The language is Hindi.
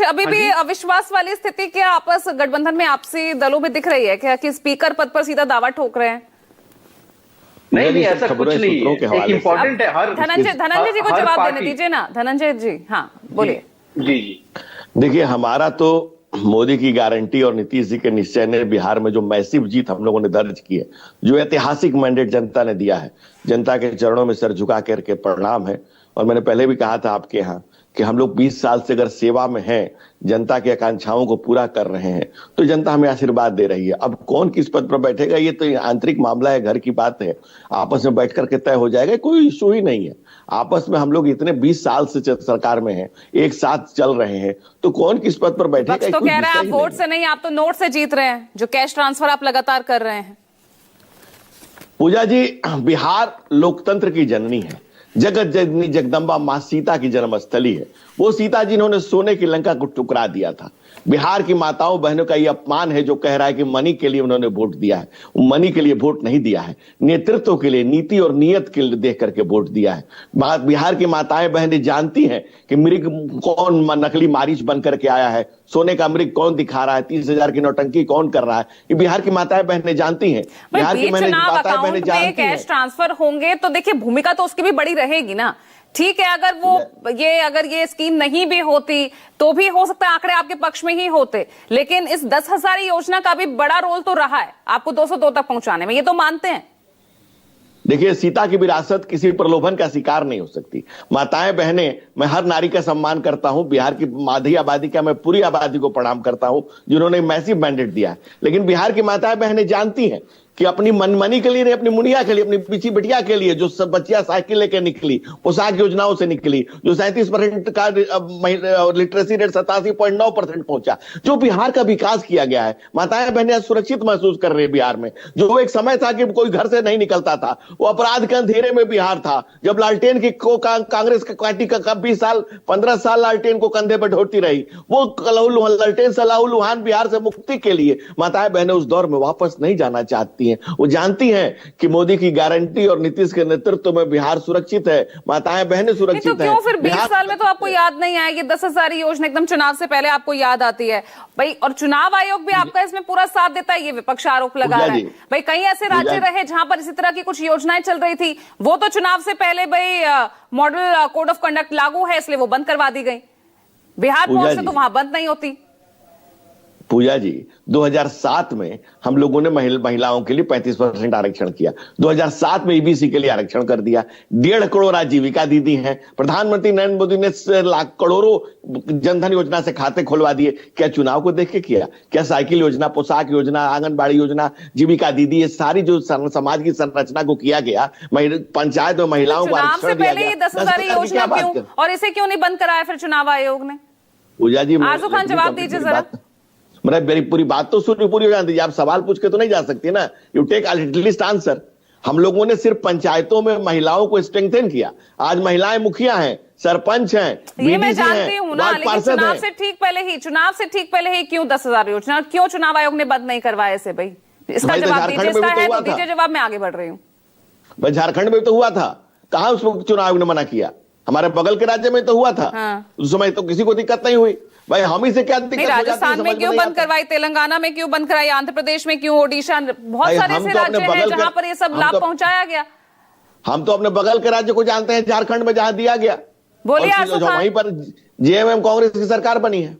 अभी भी अविश्वास वाली स्थिति क्या आपस गठबंधन में आपसी दलों में दिख रही है क्या कि स्पीकर पद पर सीधा दावा ठोक रहे हैं? नहीं, ऐसा कुछ नहीं है। एक इम्पोर्टेंट है, हर धनंजय जी को जवाब देने दीजिए ना। धनंजय जी, हाँ बोलिए। जी देखिए, हमारा तो मोदी की गारंटी और नीतीश जी के निश्चय ने बिहार में जो मैसिव जीत हम लोगों ने दर्ज की है, जो ऐतिहासिक मैंडेट जनता ने दिया है, जनता के चरणों में सर झुका करके प्रणाम है। और मैंने पहले भी कहा था आपके यहाँ कि हम लोग 20 साल से अगर सेवा में हैं, जनता की आकांक्षाओं को पूरा कर रहे हैं, तो जनता हमें आशीर्वाद दे रही है। अब कौन किस पद पर बैठेगा ये तो आंतरिक मामला है, घर की बात है, आपस में बैठ करके तय हो जाएगा, कोई इशू ही नहीं है। आपस में हम लोग इतने 20 साल से सरकार में हैं, एक साथ चल रहे हैं, तो कौन किस पद पर बैठेगा? तो कह रहे हैं आप वोट से नहीं, आप तो नोट से जीत रहे हैं, जो कैश ट्रांसफर आप लगातार कर रहे हैं। पूजा जी, बिहार लोकतंत्र की जननी है, जगत जननी जगदम्बा मां सीता की जन्मस्थली है। वो सीता जिन्होंने सोने की लंका को टुकरा दिया था। बिहार की माताओं बहनों का ये अपमान है जो कह रहा है कि मनी के लिए उन्होंने वोट दिया है। मनी के लिए वोट नहीं दिया है, नेतृत्व के लिए, नीति और नियत के लिए देख करके वोट दिया है। बिहार की माताएं बहनें जानती हैं कि मृग कौन नकली मारीच बन करके आया है, सोने का मृग कौन दिखा रहा है, 30,000 की नौटंकी कौन कर रहा है, ये बिहार की माताएं बहनें जानती हैं। बिहार की माताएं बहनें जानती हैं। कैश ट्रांसफर होंगे तो देखिए भूमिका तो उसकी भी बड़ी रहेगी ना। ठीक है, अगर ये स्कीम नहीं भी होती तो भी हो सकता है आंकड़े आपके पक्ष में ही होते, लेकिन इस 10,000 योजना का भी बड़ा रोल तो रहा है आपको 202 तक पहुंचाने में, ये तो मानते हैं। देखिए, सीता की विरासत किसी प्रलोभन का शिकार नहीं हो सकती। माताएं बहनें, मैं हर नारी का सम्मान करता हूं, बिहार की आधी आबादी का मैं पूरी आबादी को प्रणाम करता हूं जिन्होंने मैसिव मैंडेट दिया है। लेकिन बिहार की माताएं बहनें जानती हैं कि अपनी मनमानी के लिए नहीं, अपनी मुनिया के लिए, अपनी पिछी बिटिया के लिए, जो सब बच्चियां साइकिल लेके निकली, पोशाक योजनाओं से निकली, जो 37% का लिटरेसी रेट 87.9% पहुंचा, जो बिहार का विकास किया गया है, माताएं बहनें सुरक्षित महसूस कर रही है बिहार में। जो एक समय था कि कोई घर से नहीं निकलता था, वो अपराध के अंधेरे में बिहार था, जब लालटेन की कांग्रेस की पार्टी का 20 साल 15 साल लालटेन को कंधे पर ढोती रही, वो लालटेन से लहूलुहान बिहार से मुक्ति के लिए माताएं बहनें उस दौर में वापस नहीं जाना चाहती। वो जानती हैं कि मोदी की गारंटी और नीतीश के नेतृत्व में बिहार सुरक्षित है, माताएं बहनें सुरक्षित हैं। तो क्यों फिर 20 साल में तो आपको याद नहीं आएगी? 10,000 योजना एकदम चुनाव से पहले आपको याद आती है भाई, और चुनाव आयोग भी आपका इसमें पूरा साथ देता है, ये विपक्ष आरोप लगा रहा है। भाई कई ऐसे राज्य रहे जहां पर इसी तरह की कुछ योजनाएं चल रही थी, वो तो चुनाव से पहले भाई मॉडल कोड ऑफ कंडक्ट लागू है इसलिए वो बंद करवा दी गई। बिहार बोर्ड से तो वहां बंद नहीं होती। पूजा जी, 2007 में हम लोगों ने महिलाओं के लिए 35% आरक्षण किया। 2007 में ईबीसी के लिए आरक्षण कर दिया। 1.5 करोड़ आजीविका दीदी हैं। प्रधानमंत्री नरेंद्र मोदी ने लाख करोड़ों जनधन योजना से खाते खुलवा दिए। क्या चुनाव को देख के किया? क्या साइकिल योजना, पोशाक योजना, आंगनबाड़ी योजना, जीविका दीदी, ये सारी जो समाज की संरचना को किया गया, पंचायत में महिलाओं को आरक्षण दिया गया। 10,000 योजना क्यों, और इसे क्यों नहीं बंद कराया फिर चुनाव आयोग ने? पूजा जी, आरजू खान जवाब दीजिए जरा। मेरी पूरी बात तो सुनिए, पूरी हो जाती है। आप सवाल पूछ के तो नहीं जा सकती ना। You take at least answer. हम लोगों ने सिर्फ पंचायतों में महिलाओं को स्ट्रेंथन किया। आज महिलाएं मुखिया हैं, सरपंच हैं, ये मैं जानती हूँ ना, लेकिन चुनाव से ठीक पहले ही क्यों 10,000 योजना, क्यों चुनाव आयोग ने बंद नहीं करवाया इसे? भाई इसका जवाब दीजिए, इसका है तो दीजिए जवाब, मैं आगे बढ़ रही हूँ। भाई झारखंड में तो हुआ था, कहां उसको चुनाव आयोग ने मना किया? हमारे बगल के राज्य में तो हुआ था। उस समय तो किसी को दिक्कत नहीं हुई। भाई हम ही से क्या दिक्कत? राजस्थान में क्यों बंद करवाई, तेलंगाना में क्यों बंद कराई, आंध्र प्रदेश में क्यों, ओडिशा, बहुत सारे ऐसे राज्य हैं जहां पर ये सब लाभ पहुंचाया गया। हम तो अपने बगल के राज्य को जानते हैं, झारखंड में जहां दिया गया, बोलिए। वहीं पर जेएमएम कांग्रेस की सरकार बनी है।